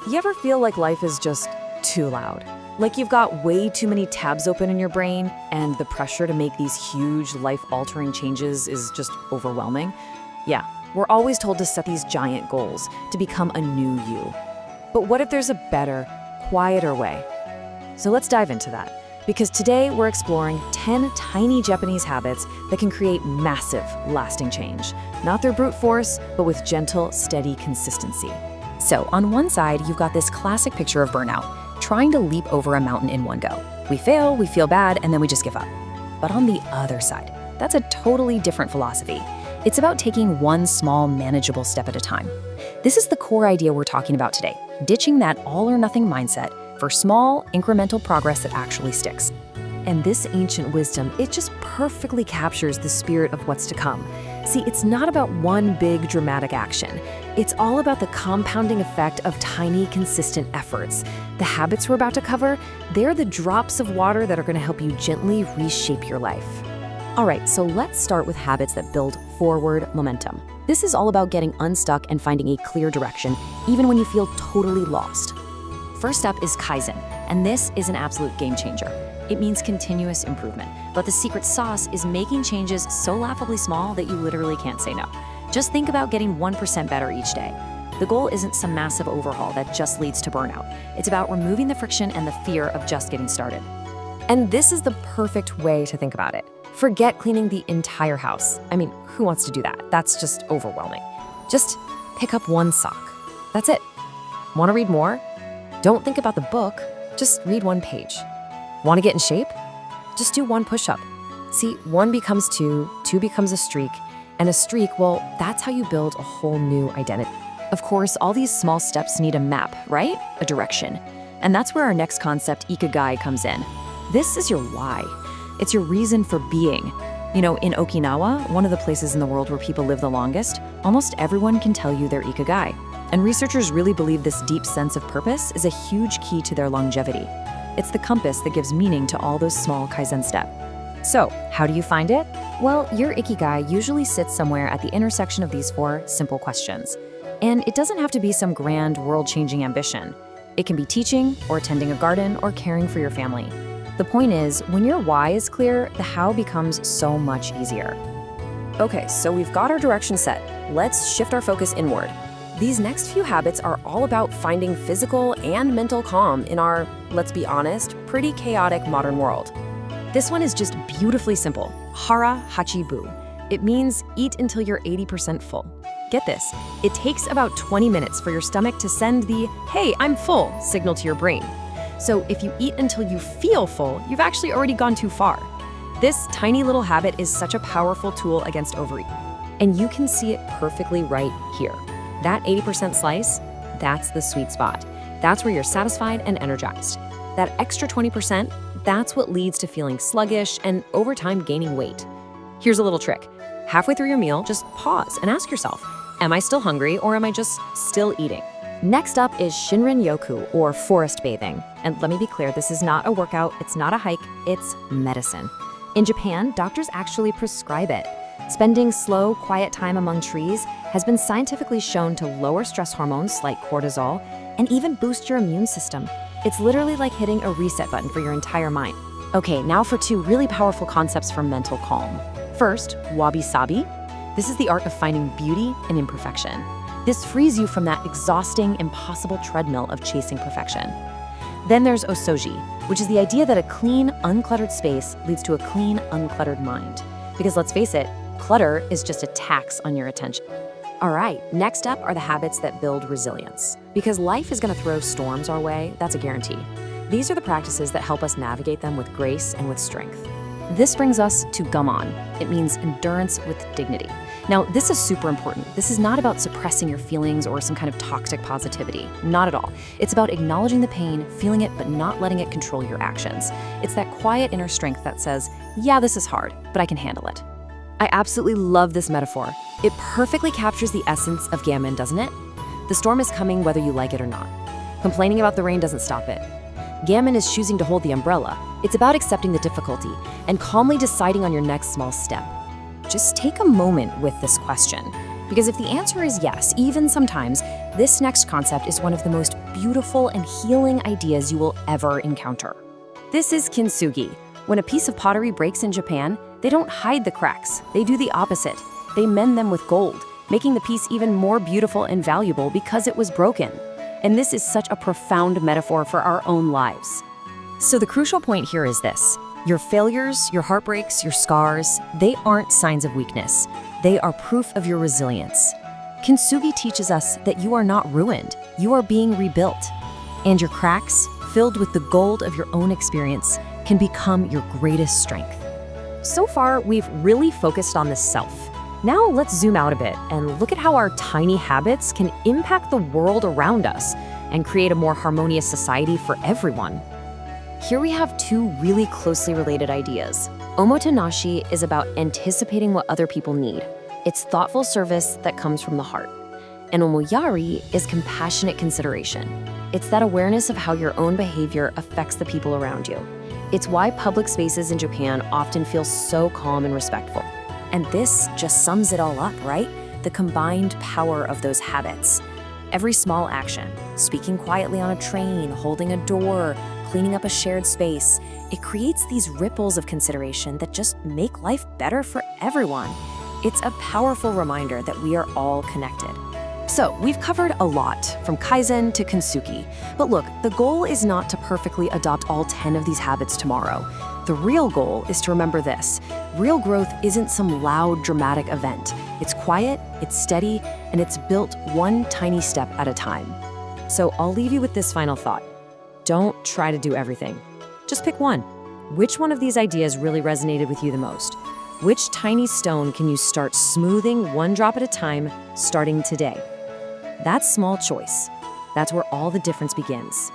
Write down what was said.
You ever feel like life is just too loud? Like you've got way too many tabs open in your brain, and the pressure to make these huge, life-altering changes is just overwhelming? Yeah, we're always told to set these giant goals, to become a new you. But what if there's a better, quieter way? So let's dive into that, because today we're exploring 10 tiny Japanese habits that can create massive, lasting change. Not through brute force, but with gentle, steady consistency. So on one side, you've got this classic picture of burnout, trying to leap over a mountain in one go. We fail, we feel bad, and then we just give up. But on the other side, that's a totally different philosophy. It's about taking one small, manageable step at a time. This is the core idea we're talking about today, ditching that all-or-nothing mindset for small, incremental progress that actually sticks. And this ancient wisdom, it just perfectly captures the spirit of what's to come. See, it's not about one big dramatic action. It's all about the compounding effect of tiny, consistent efforts. The habits we're about to cover, they're the drops of water that are going to help you gently reshape your life. All right, so let's start with habits that build forward momentum. This is all about getting unstuck and finding a clear direction, even when you feel totally lost. First up is Kaizen, and this is an absolute game changer. It means continuous improvement, but the secret sauce is making changes so laughably small that you literally can't say no. Just think about getting 1% better each day. The goal isn't some massive overhaul that just leads to burnout. It's about removing the friction and the fear of just getting started. And this is the perfect way to think about it. Forget cleaning the entire house. I mean, who wants to do that? That's just overwhelming. Just pick up one sock. That's it. Want to read more? Don't think about the book. Just read one page. Want to get in shape? Just do one push-up. See, one becomes two becomes a streak, and a streak, well, that's how you build a whole new identity. Of course, all these small steps need a map, right? A direction. And that's where our next concept, Ikigai, comes in. This is your why. It's your reason for being. You know, in Okinawa, one of the places in the world where people live the longest, almost everyone can tell you their Ikigai. And researchers really believe this deep sense of purpose is a huge key to their longevity. It's the compass that gives meaning to all those small Kaizen steps. So, how do you find it? Well, your Ikigai usually sits somewhere at the intersection of these 4 simple questions. And it doesn't have to be some grand, world-changing ambition. It can be teaching, or tending a garden, or caring for your family. The point is, when your why is clear, the how becomes so much easier. Okay, so we've got our direction set. Let's shift our focus inward. These next few habits are all about finding physical and mental calm in our, let's be honest, pretty chaotic modern world. This one is just beautifully simple. Hara Hachi Bu. It means eat until you're 80% full. Get this, it takes about 20 minutes for your stomach to send the, hey, I'm full signal to your brain. So if you eat until you feel full, you've actually already gone too far. This tiny little habit is such a powerful tool against overeating. And you can see it perfectly right here. That 80% slice, that's the sweet spot. That's where you're satisfied and energized. That extra 20%, that's what leads to feeling sluggish and over time gaining weight. Here's a little trick. Halfway through your meal, just pause and ask yourself, am I still hungry or am I just still eating? Next up is Shinrin Yoku, or forest bathing. And let me be clear, this is not a workout, it's not a hike, it's medicine. In Japan, doctors actually prescribe it. Spending slow, quiet time among trees has been scientifically shown to lower stress hormones like cortisol and even boost your immune system. It's literally like hitting a reset button for your entire mind. Okay, now for 2 really powerful concepts for mental calm. First, wabi-sabi. This is the art of finding beauty in imperfection. This frees you from that exhausting, impossible treadmill of chasing perfection. Then there's osoji, which is the idea that a clean, uncluttered space leads to a clean, uncluttered mind. Because let's face it, clutter is just a tax on your attention. All right, next up are the habits that build resilience. Because life is going to throw storms our way, that's a guarantee. These are the practices that help us navigate them with grace and with strength. This brings us to gammon. It means endurance with dignity. Now, this is super important. This is not about suppressing your feelings or some kind of toxic positivity. Not at all. It's about acknowledging the pain, feeling it, but not letting it control your actions. It's that quiet inner strength that says, yeah, this is hard, but I can handle it. I absolutely love this metaphor. It perfectly captures the essence of gammon, doesn't it? The storm is coming whether you like it or not. Complaining about the rain doesn't stop it. Gammon is choosing to hold the umbrella. It's about accepting the difficulty and calmly deciding on your next small step. Just take a moment with this question. Because if the answer is yes, even sometimes, this next concept is one of the most beautiful and healing ideas you will ever encounter. This is kintsugi. When a piece of pottery breaks in Japan, they don't hide the cracks. They do the opposite. They mend them with gold, making the piece even more beautiful and valuable because it was broken. And this is such a profound metaphor for our own lives. So the crucial point here is this. Your failures, your heartbreaks, your scars, they aren't signs of weakness. They are proof of your resilience. Kintsugi teaches us that you are not ruined. You are being rebuilt. And your cracks, filled with the gold of your own experience, can become your greatest strength. So far, we've really focused on the self. Now let's zoom out a bit and look at how our tiny habits can impact the world around us and create a more harmonious society for everyone. Here we have two really closely related ideas. Omotenashi is about anticipating what other people need. It's thoughtful service that comes from the heart. And omoyari is compassionate consideration. It's that awareness of how your own behavior affects the people around you. It's why public spaces in Japan often feel so calm and respectful. And this just sums it all up, right? The combined power of those habits. Every small action, speaking quietly on a train, holding a door, cleaning up a shared space, it creates these ripples of consideration that just make life better for everyone. It's a powerful reminder that we are all connected. So, we've covered a lot, from Kaizen to Kintsugi. But look, the goal is not to perfectly adopt all 10 of these habits tomorrow. The real goal is to remember this. Real growth isn't some loud, dramatic event. It's quiet, it's steady, and it's built one tiny step at a time. So I'll leave you with this final thought. Don't try to do everything. Just pick one. Which one of these ideas really resonated with you the most? Which tiny stone can you start smoothing one drop at a time, starting today? That small choice, that's where all the difference begins.